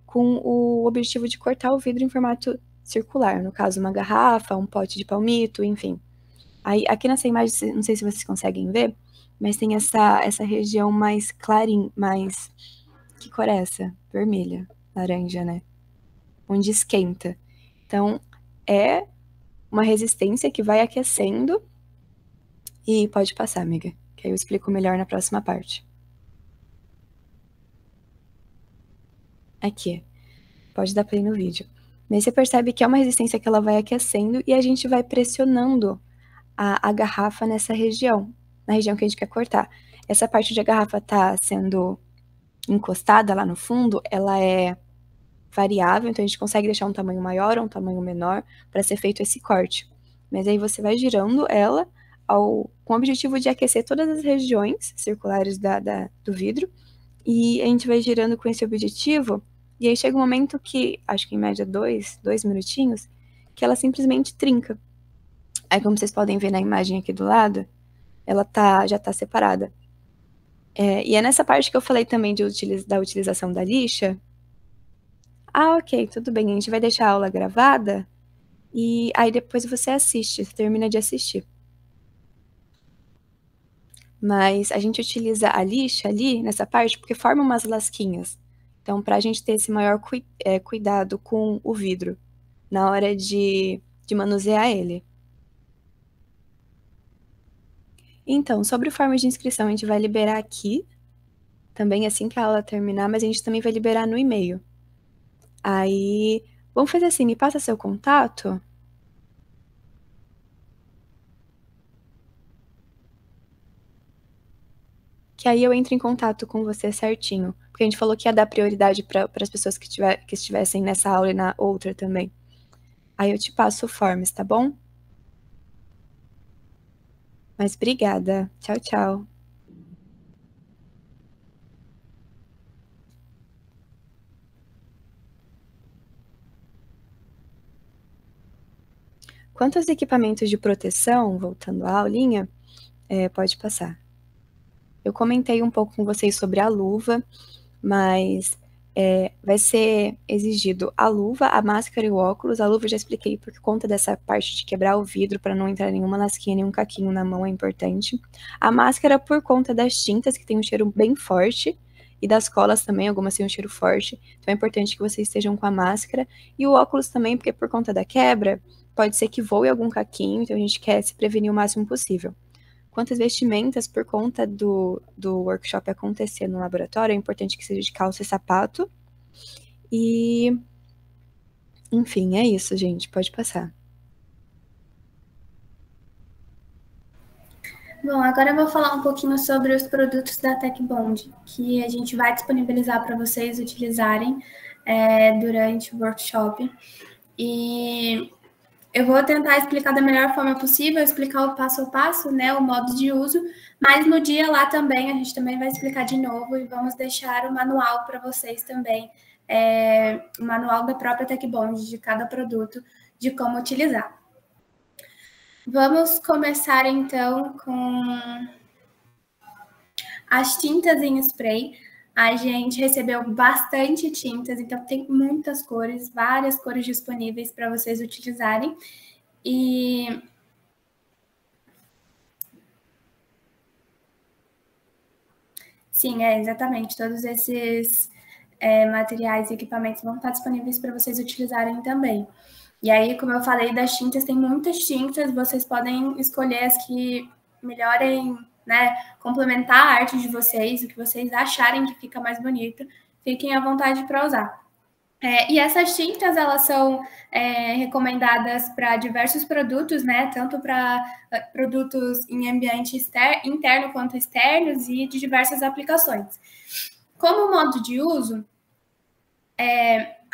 com o objetivo de cortar o vidro em formato circular, no caso uma garrafa, um pote de palmito, enfim. Aí, aqui nessa imagem, não sei se vocês conseguem ver, mas tem essa região mais clarinha, mais... Que cor é essa? Vermelha, laranja, né? Onde esquenta. Então, é uma resistência que vai aquecendo. E pode passar, amiga, que aí eu explico melhor na próxima parte. Aqui, pode dar play no vídeo. Mas você percebe que é uma resistência que ela vai aquecendo e a gente vai pressionando a garrafa nessa região, na região que a gente quer cortar. Essa parte onde a garrafa está sendo encostada lá no fundo, ela é variável, então a gente consegue deixar um tamanho maior ou um tamanho menor para ser feito esse corte. Mas aí você vai girando ela com o objetivo de aquecer todas as regiões circulares do vidro, e a gente vai girando com esse objetivo, e aí chega um momento que, acho que em média 2 minutinhos, que ela simplesmente trinca. Aí, como vocês podem ver na imagem aqui do lado, ela já está separada. E é nessa parte que eu falei também da utilização da lixa. Ah, ok, tudo bem, a gente vai deixar a aula gravada, e aí depois você termina de assistir. Mas a gente utiliza a lixa ali, nessa parte, porque forma umas lasquinhas. Então, para a gente ter esse maior cuidado com o vidro, na hora de manusear ele. Então, sobre formas de inscrição, a gente vai liberar aqui, também assim que a aula terminar, mas a gente também vai liberar no e-mail. Aí, vamos fazer assim, me passa seu contato. que aí eu entro em contato com você certinho. Porque a gente falou que ia dar prioridade para as pessoas que estivessem nessa aula e na outra também. Aí eu te passo o forms, tá bom? Mas obrigada. Tchau, tchau. Quanto aos equipamentos de proteção, voltando à aulinha, pode passar. Eu comentei um pouco com vocês sobre a luva, mas vai ser exigido a luva, a máscara e o óculos. A luva eu já expliquei por conta dessa parte de quebrar o vidro para não entrar nenhuma lasquinha, nenhum caquinho na mão, é importante. A máscara por conta das tintas, que tem um cheiro bem forte, e das colas também, algumas têm um cheiro forte. Então é importante que vocês estejam com a máscara. E o óculos também, porque por conta da quebra, pode ser que voe algum caquinho, então a gente quer se prevenir o máximo possível. Quanto às vestimentas, por conta do workshop acontecer no laboratório, é importante que seja de calça e sapato. E, enfim, é isso, gente. Pode passar. Bom, agora eu vou falar um pouquinho sobre os produtos da TechBond, que a gente vai disponibilizar para vocês utilizarem durante o workshop. E eu vou tentar explicar da melhor forma possível, explicar o passo a passo, né, o modo de uso, mas no dia lá também, a gente também vai explicar de novo e vamos deixar o manual para vocês também, o manual da própria TechBond, de cada produto, de como utilizar. Vamos começar, então, com as tintas em spray. A gente recebeu bastante tintas, então tem muitas cores, várias cores disponíveis para vocês utilizarem. E sim, exatamente. Todos esses materiais e equipamentos vão estar disponíveis para vocês utilizarem também. E aí, como eu falei das tintas, tem muitas tintas, vocês podem escolher as que melhorem, né, complementar a arte de vocês, o que vocês acharem que fica mais bonito, fiquem à vontade para usar. E essas tintas, elas são recomendadas para diversos produtos, né, tanto para produtos em ambiente interno quanto externos e de diversas aplicações. Como modo de uso,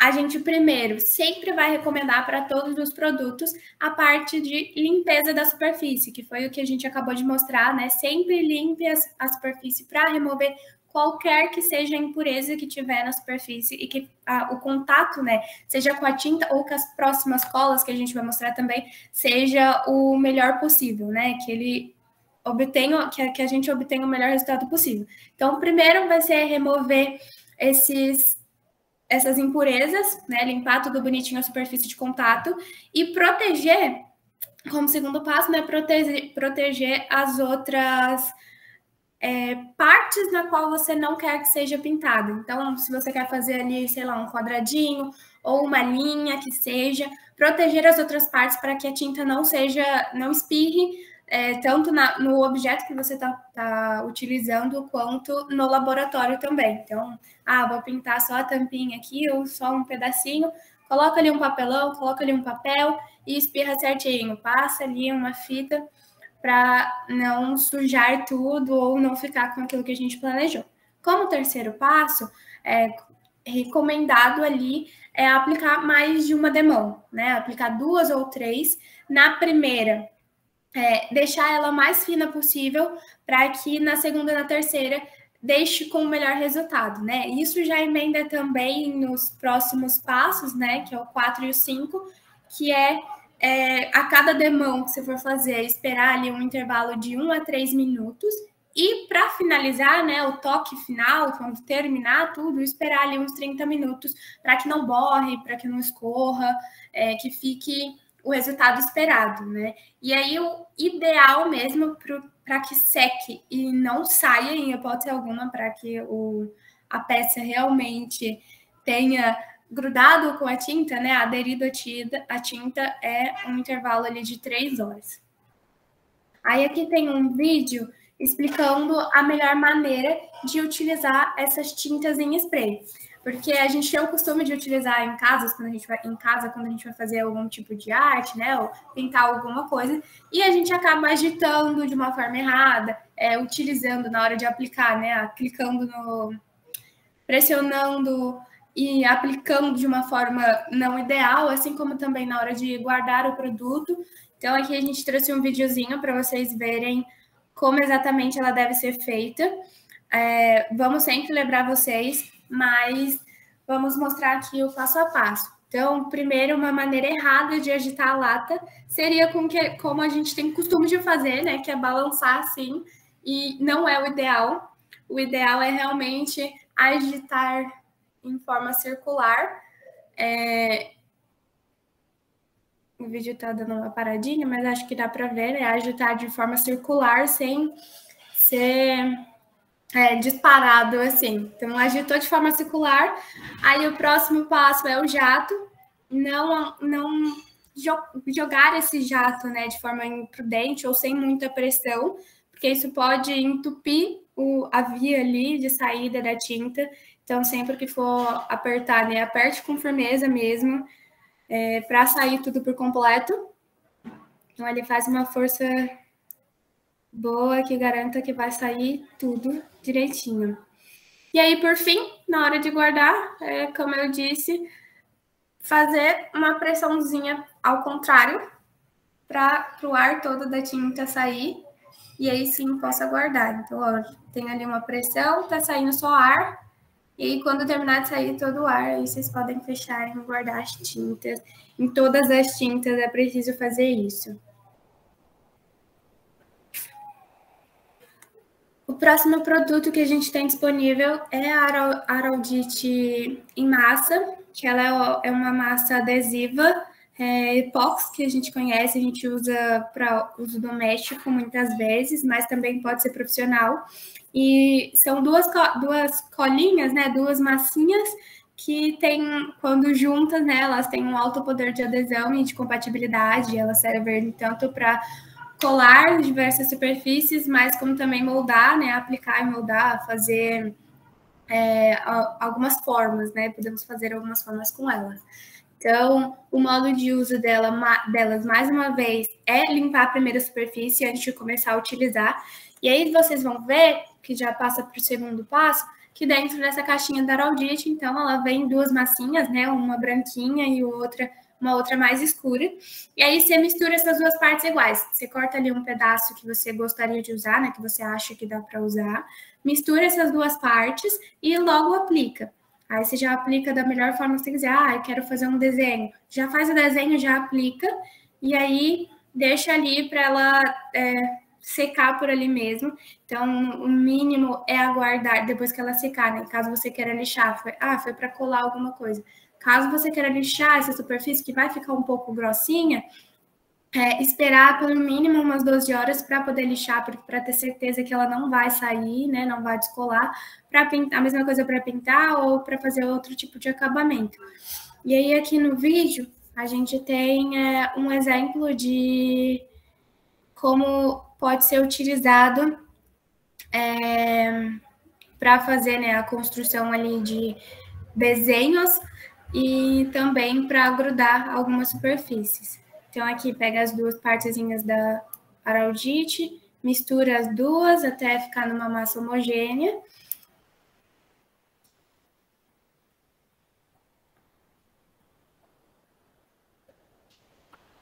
a gente primeiro sempre vai recomendar para todos os produtos a parte de limpeza da superfície, que foi o que a gente acabou de mostrar, né? Sempre limpe a superfície para remover qualquer que seja a impureza que tiver na superfície e que o contato, né, seja com a tinta ou com as próximas colas, que a gente vai mostrar também, seja o melhor possível, né? Que a gente obtenha o melhor resultado possível. Então, primeiro vai ser remover essas impurezas, né, limpar tudo bonitinho a superfície de contato e proteger, como segundo passo, né, proteger as outras partes na qual você não quer que seja pintada. Então, se você quer fazer ali, sei lá, um quadradinho ou uma linha que seja, proteger as outras partes para que a tinta não espirre tanto no objeto que você está utilizando, quanto no laboratório também. Então, vou pintar só a tampinha aqui, ou só um pedacinho, coloca ali um papelão, coloca ali um papel e espirra certinho. Passa ali uma fita para não sujar tudo ou não ficar com aquilo que a gente planejou. Como terceiro passo, recomendado ali aplicar mais de uma demão, né? Aplicar 2 ou 3. Na primeira, deixar ela mais fina possível, para que na segunda e na terceira deixe com o melhor resultado, né? Isso já emenda também nos próximos passos, né? Que é o 4 e o 5, que a cada demão que você for fazer, esperar ali um intervalo de 1 a 3 minutos. E para finalizar, né, o toque final, quando terminar tudo, esperar ali uns 30 minutos para que não borre, para que não escorra, que fique o resultado esperado, né? E aí o ideal mesmo para que seque e não saia em hipótese alguma, para que a peça realmente tenha grudado com a tinta, né? Aderido à tinta, é um intervalo ali de 3 horas. Aí aqui tem um vídeo explicando a melhor maneira de utilizar essas tintas em spray. Porque a gente tem o costume de utilizar em casa, quando a gente vai fazer algum tipo de arte, né, ou pintar alguma coisa, e a gente acaba agitando de uma forma errada, utilizando na hora de aplicar, né, pressionando e aplicando de uma forma não ideal, assim como também na hora de guardar o produto. Então, aqui a gente trouxe um videozinho para vocês verem como exatamente ela deve ser feita. Vamos sempre lembrar vocês, mas vamos mostrar aqui o passo a passo. Então, primeiro, uma maneira errada de agitar a lata seria como a gente tem costume de fazer, né? Que é balançar assim, e não é o ideal. O ideal é realmente agitar em forma circular. O vídeo tá dando uma paradinha, mas acho que dá para ver, né? Agitar de forma circular sem ser disparado assim. Então, agitou de forma circular. Aí, o próximo passo é o jato. Não jogar esse jato, né, de forma imprudente ou sem muita pressão, porque isso pode entupir a via ali de saída da tinta. Então, sempre que for apertar, né, aperte com firmeza mesmo, para sair tudo por completo. Então, ele faz uma força boa que garanta que vai sair tudo direitinho. E aí, por fim, na hora de guardar, como eu disse, fazer uma pressãozinha ao contrário para o ar todo da tinta sair, e aí sim possa guardar. Então, ó, tem ali uma pressão, tá saindo só ar, e aí quando terminar de sair todo o ar, aí vocês podem fechar e guardar as tintas. Em todas as tintas é preciso fazer isso. O próximo produto que a gente tem disponível é a Araldite em massa, que ela é uma massa adesiva, epóxi, que a gente conhece, a gente usa para uso doméstico muitas vezes, mas também pode ser profissional. E são duas colinhas, né, duas massinhas que tem, quando juntas, né, elas têm um alto poder de adesão e de compatibilidade. Elas servem tanto para colar diversas superfícies, mas como também moldar, né, aplicar e moldar, fazer algumas formas, né, podemos fazer algumas formas com elas. Então, o modo de uso delas, mais uma vez, é limpar a primeira superfície antes de começar a utilizar. E aí vocês vão ver, que já passa para o segundo passo, que dentro dessa caixinha da Araldite, então, ela vem duas massinhas, né, uma branquinha e uma outra mais escura. E aí você mistura essas duas partes iguais. Você corta ali um pedaço que você gostaria de usar, né, que você acha que dá para usar, mistura essas duas partes e logo aplica. Aí você já aplica da melhor forma que você quiser. Eu quero fazer um desenho. Já faz o desenho, já aplica, e aí deixa ali para ela secar por ali mesmo. Então, o mínimo é aguardar depois que ela secar, né? Caso você queira lixar, foi para colar alguma coisa. Caso você queira lixar essa superfície, que vai ficar um pouco grossinha, esperar pelo mínimo umas 12 horas para poder lixar, para ter certeza que ela não vai sair, né? Não vai descolar, para pintar, a mesma coisa para pintar ou para fazer outro tipo de acabamento. E aí, aqui no vídeo, a gente tem um exemplo de como pode ser utilizado para fazer, né, a construção ali de desenhos e também para grudar algumas superfícies. Então, aqui pega as duas partezinhas da Araldite, mistura as duas até ficar numa massa homogênea.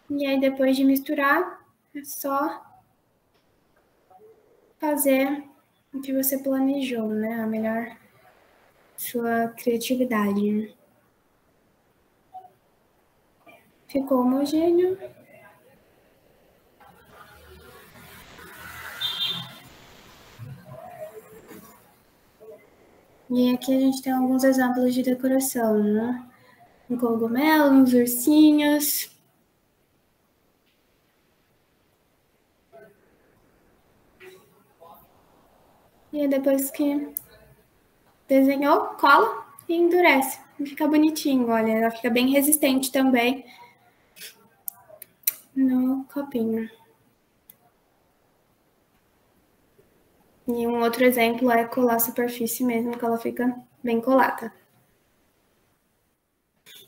E aí, depois de misturar, é só fazer o que você planejou, né? A melhor sua criatividade. Ficou homogêneo. E aqui a gente tem alguns exemplos de decoração, né? Um cogumelo, uns ursinhos. E depois que desenhou, cola e endurece. E fica bonitinho, olha, ela fica bem resistente também no copinho. E um outro exemplo é colar a superfície mesmo, que ela fica bem colada.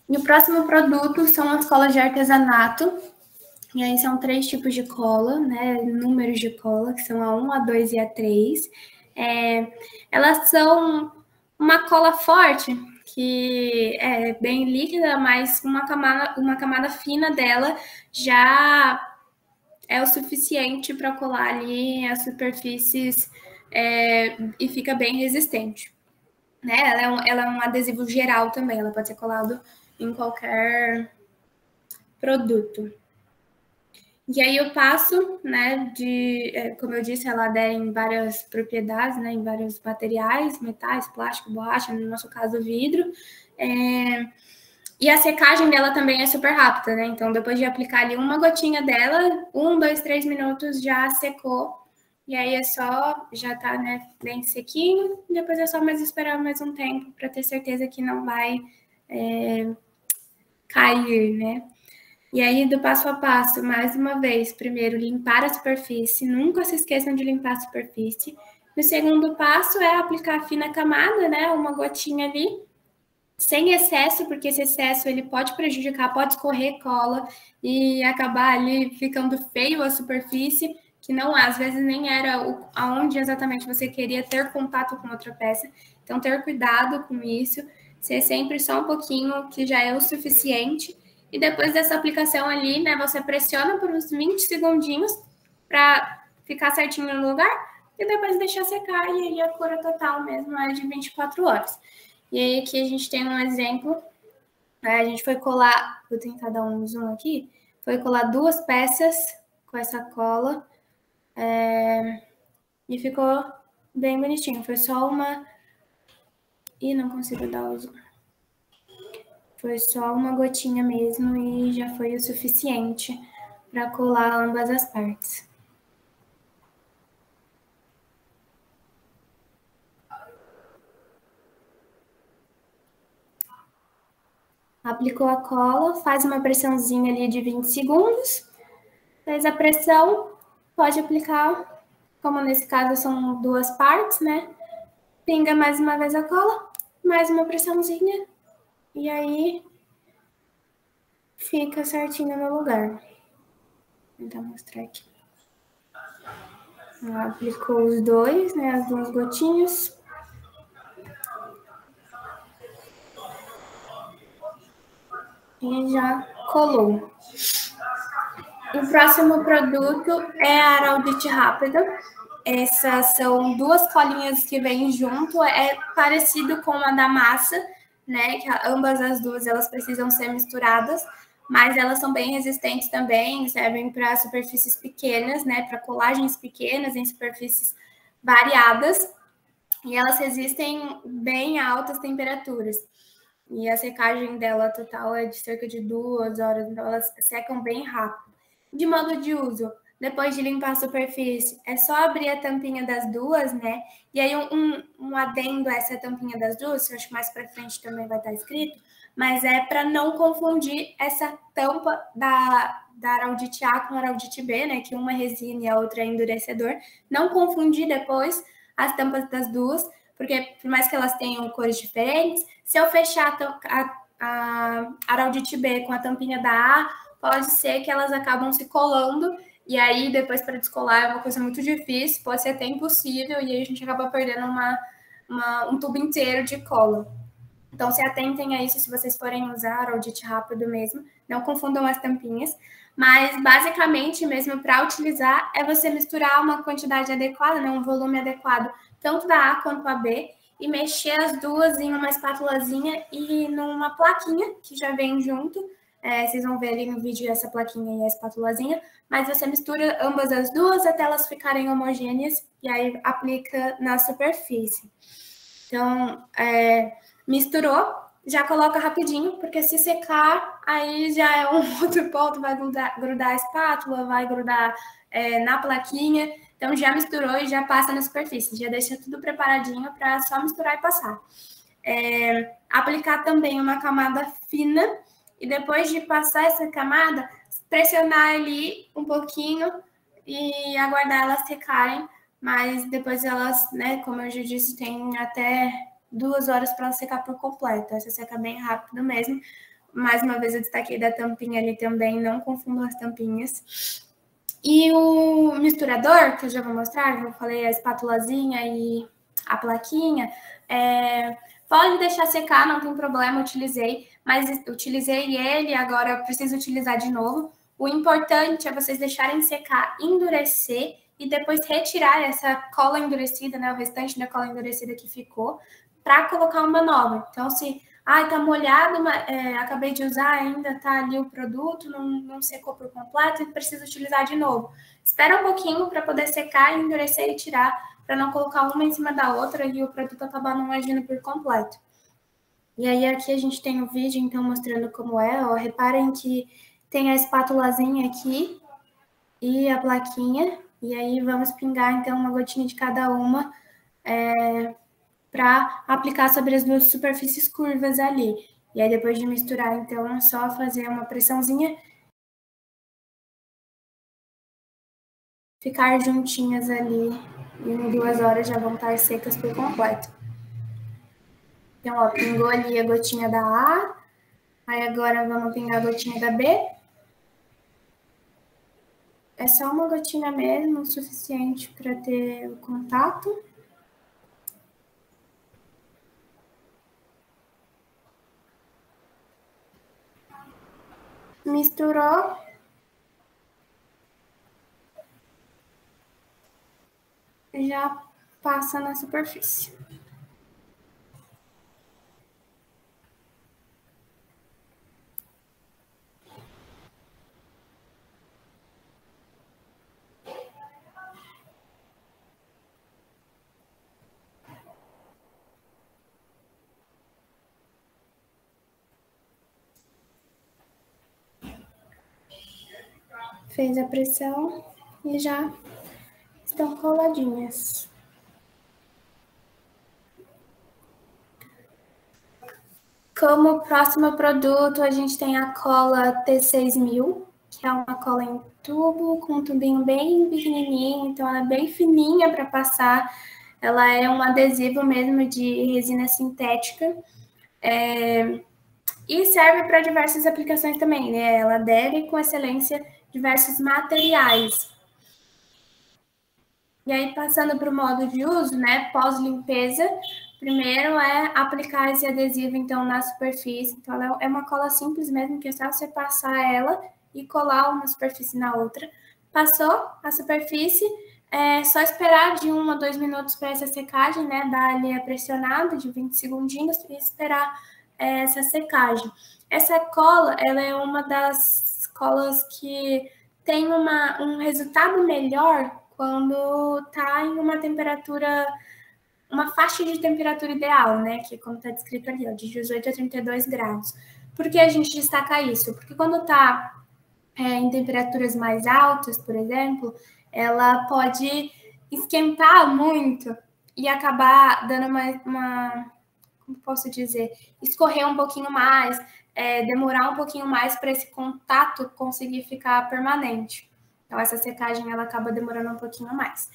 E o próximo produto são as colas de artesanato. E aí são 3 tipos de cola, né? Números de cola, que são a 1, a 2 e a 3. Elas são uma cola forte, que é bem líquida, mas uma camada fina dela já é o suficiente para colar ali as superfícies e fica bem resistente. Né? Ela é um adesivo geral também, ela pode ser colado em qualquer produto. E aí eu passo, né, como eu disse, ela adere em várias propriedades, né, em vários materiais, metais, plástico, borracha, no nosso caso vidro. E a secagem dela também é super rápida, né? Então, depois de aplicar ali uma gotinha dela, 1, 2, 3 minutos já secou. E aí já tá, né, bem sequinho. Depois é só mais esperar mais um tempo para ter certeza que não vai cair, né? E aí, do passo a passo, mais uma vez, primeiro, limpar a superfície. Nunca se esqueçam de limpar a superfície. O segundo passo é aplicar a fina camada, né? Uma gotinha ali, sem excesso, porque esse excesso ele pode prejudicar, pode escorrer cola e acabar ali ficando feio a superfície, que não, às vezes, nem era aonde exatamente você queria ter contato com outra peça. Então, ter cuidado com isso, ser sempre só um pouquinho, que já é o suficiente. E depois dessa aplicação ali, né, você pressiona por uns 20 segundinhos para ficar certinho no lugar e depois deixar secar e aí a cura total mesmo é de 24 horas. E aí aqui a gente tem um exemplo, a gente foi colar, vou tentar dar um zoom aqui, foi colar 2 peças com essa cola e ficou bem bonitinho, foi só uma... Ih, não consigo dar o zoom. Foi só uma gotinha mesmo e já foi o suficiente para colar ambas as partes. Aplicou a cola, faz uma pressãozinha ali de 20 segundos. Fez a pressão, pode aplicar, como nesse caso são 2 partes, né? Pinga mais uma vez a cola, mais uma pressãozinha. E aí, fica certinho no lugar. Vou tentar mostrar aqui. Aplicou os 2, né? As 2 gotinhas. E já colou. O próximo produto é a Araldite Rápida. Essas são 2 colinhas que vêm junto. É parecido com a da massa, né? Que ambas as 2 elas precisam ser misturadas, mas elas são bem resistentes também, servem para superfícies pequenas, né? Para colagens pequenas em superfícies variadas. E elas resistem bem a altas temperaturas. E a secagem dela total é de cerca de 2 horas, então elas secam bem rápido. De modo de uso, depois de limpar a superfície, é só abrir a tampinha das 2, né? E aí um adendo a essa tampinha das 2, que eu acho que mais para frente também vai estar escrito, mas é para não confundir essa tampa da Araldite A com a Araldite B, né? Que uma é resina e a outra é endurecedor. Não confundir depois as tampas das 2, porque por mais que elas tenham cores diferentes, se eu fechar a Araldite B com a tampinha da A, pode ser que elas acabam se colando, e aí depois para descolar é uma coisa muito difícil, pode ser até impossível, e aí a gente acaba perdendo um tubo inteiro de cola. Então se atentem a isso se vocês forem usar Araldite rápido mesmo, não confundam as tampinhas, mas basicamente mesmo para utilizar é você misturar uma quantidade adequada, né, um volume adequado, tanto da A quanto da B, e mexer as 2 em uma espátulazinha e numa plaquinha que já vem junto. Vocês vão ver ali no vídeo essa plaquinha e a espátulazinha, mas você mistura ambas as 2 até elas ficarem homogêneas e aí aplica na superfície. Então, misturou, já coloca rapidinho, porque se secar, aí já é um outro ponto, vai grudar a espátula, vai grudar na plaquinha. Então, já misturou e já passa na superfície. Já deixa tudo preparadinho para só misturar e passar. Aplicar também uma camada fina. E depois de passar essa camada, pressionar ali um pouquinho e aguardar elas secarem. Mas depois elas, né, como eu já disse, tem até 2 horas para secar por completo. Essa seca bem rápido mesmo. Mais uma vez eu destaquei da tampinha ali também, não confundam as tampinhas. E o misturador, que eu já vou mostrar, eu falei a espátulazinha e a plaquinha, pode deixar secar, não tem problema, utilizei, mas utilizei ele, agora eu preciso utilizar de novo. O importante é vocês deixarem secar, endurecer e depois retirar essa cola endurecida, né, o restante da cola endurecida que ficou, para colocar uma nova. Então, se tá molhado, acabei de usar, ainda tá ali o produto, não secou por completo e preciso utilizar de novo. Espera um pouquinho para poder secar, endurecer e tirar, para não colocar uma em cima da outra e o produto acabar não agindo por completo. E aí aqui a gente tem o vídeo, então, mostrando como é, ó. Reparem que tem a espátulazinha aqui e a plaquinha, e aí vamos pingar, então, uma gotinha de cada uma, para aplicar sobre as duas superfícies curvas ali. E aí, depois de misturar, então, é só fazer uma pressãozinha, ficar juntinhas ali, e em 2 horas já vão estar secas por completo. Então, ó, pingou ali a gotinha da A, aí agora vamos pingar a gotinha da B. É só uma gotinha mesmo, o suficiente para ter o contato. Misturou. Já passa na superfície. Fez a pressão e já estão coladinhas. Como próximo produto, a gente tem a cola T6000, que é uma cola em tubo, com um tubinho bem pequenininho, então ela é bem fininha para passar. Ela é um adesivo mesmo de resina sintética. E serve para diversas aplicações também, né? Ela adere com excelência diversos materiais. E aí, passando para o modo de uso, né? Pós-limpeza, primeiro é aplicar esse adesivo, então, na superfície. Então, ela é uma cola simples mesmo, que é só você passar ela e colar uma superfície na outra. Passou a superfície, é só esperar de 1 a 2 minutos para essa secagem, né? Dar ali a pressionada de 20 segundinhos e esperar essa secagem. Essa cola, ela é uma das colas que tem um resultado melhor quando está em uma temperatura, uma faixa de temperatura ideal, né? Que é como está descrito ali, ó, de 18 a 32 graus. Por que a gente destaca isso? Porque quando está em temperaturas mais altas, por exemplo, ela pode esquentar muito e acabar dando uma como posso dizer, escorrer um pouquinho mais, demorar um pouquinho mais para esse contato conseguir ficar permanente. Então, essa secagem, ela acaba demorando um pouquinho mais.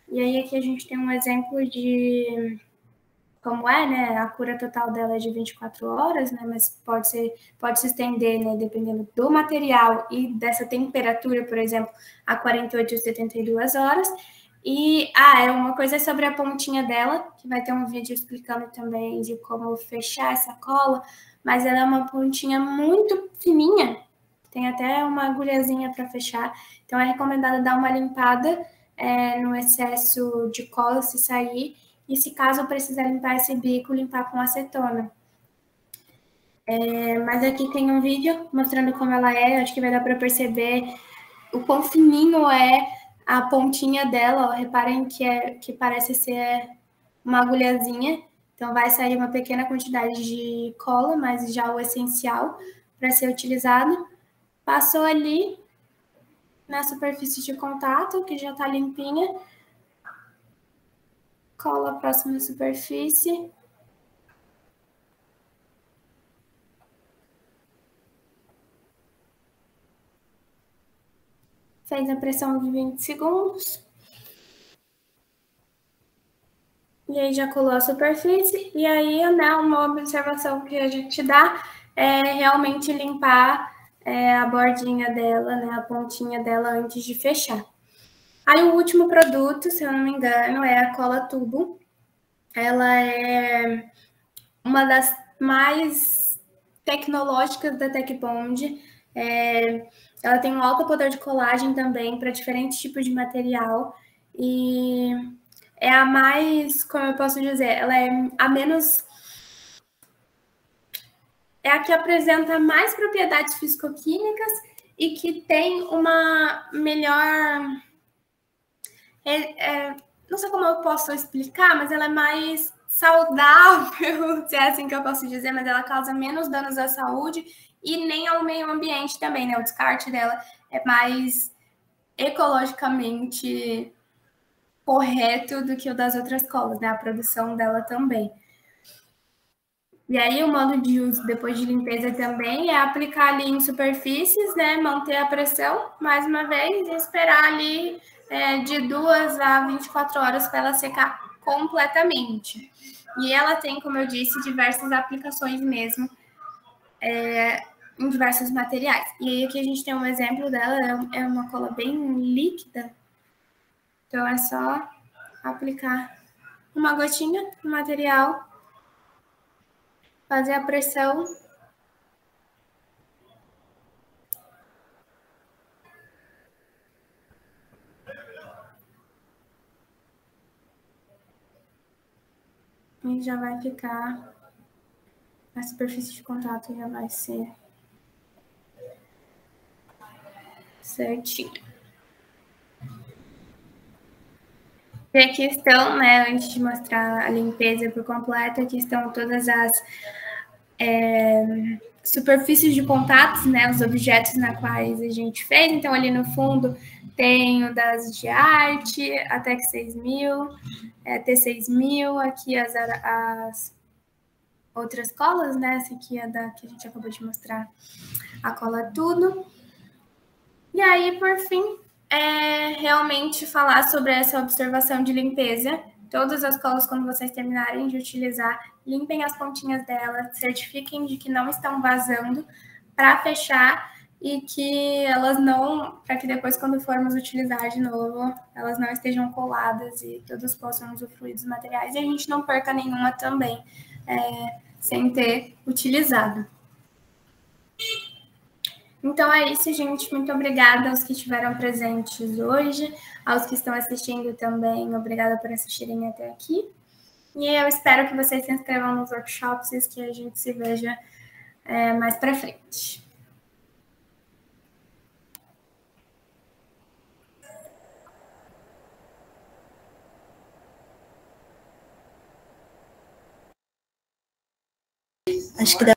E aí, aqui a gente tem um exemplo de como é, né? A cura total dela é de 24 horas, né? Mas pode se estender, né? Dependendo do material e dessa temperatura, por exemplo, a 48 ou 72 horas. E, uma coisa sobre a pontinha dela, que vai ter um vídeo explicando também de como fechar essa cola, mas ela é uma pontinha muito fininha, tem até uma agulhazinha para fechar, então é recomendado dar uma limpada no excesso de cola, se sair, e se caso precisar limpar esse bico, limpar com acetona. Mas aqui tem um vídeo mostrando como ela é, acho que vai dar para perceber o quão fininho é a pontinha dela, ó, reparem que parece ser uma agulhazinha, então vai sair uma pequena quantidade de cola, mas já o essencial para ser utilizado. Passou ali na superfície de contato, que já está limpinha, cola a próxima superfície. Fez a pressão de 20 segundos. E aí já colou a superfície. E aí, né, uma observação que a gente dá realmente limpar a bordinha dela, né, a pontinha dela antes de fechar. Aí o último produto, se eu não me engano, é a cola tubo. Ela é uma das mais tecnológicas da Tecbond. Ela tem um alto poder de colagem também para diferentes tipos de material. E é a mais, como eu posso dizer, ela é a menos... É a que apresenta mais propriedades físico-químicas e que tem uma melhor... não sei como eu posso explicar, mas ela é mais saudável, se é assim que eu posso dizer, mas ela causa menos danos à saúde e nem ao meio ambiente também, né? O descarte dela é mais ecologicamente correto do que o das outras colas, né? A produção dela também. E aí, o modo de uso depois de limpeza também é aplicar ali em superfícies, né? Manter a pressão, mais uma vez, e esperar ali de 2 a 24 horas para ela secar completamente. E ela tem, como eu disse, diversas aplicações mesmo em diversos materiais. E aí, aqui a gente tem um exemplo dela, é uma cola bem líquida. Então, é só aplicar uma gotinha no material, fazer a pressão. E já vai ficar, a superfície de contato já vai ser certinho. E aqui estão, né, antes de mostrar a limpeza por completo, aqui estão todas as superfícies de contatos, né, os objetos na quais a gente fez. Então, ali no fundo tem o das de arte, a Tec 6000, T6000, aqui as outras colas, né, essa aqui é da que a gente acabou de mostrar, a cola tudo. E aí, por fim, realmente falar sobre essa observação de limpeza. Todas as colas, quando vocês terminarem de utilizar, limpem as pontinhas dela, certifiquem de que não estão vazando para fechar e que elas não, para que depois, quando formos utilizar de novo, elas não estejam coladas e todos possam usufruir dos materiais e a gente não perca nenhuma também sem ter utilizado. Então é isso, gente. Muito obrigada aos que estiveram presentes hoje, aos que estão assistindo também. Obrigada por assistirem até aqui. E eu espero que vocês se inscrevam nos workshops e que a gente se veja mais para frente. Acho que dá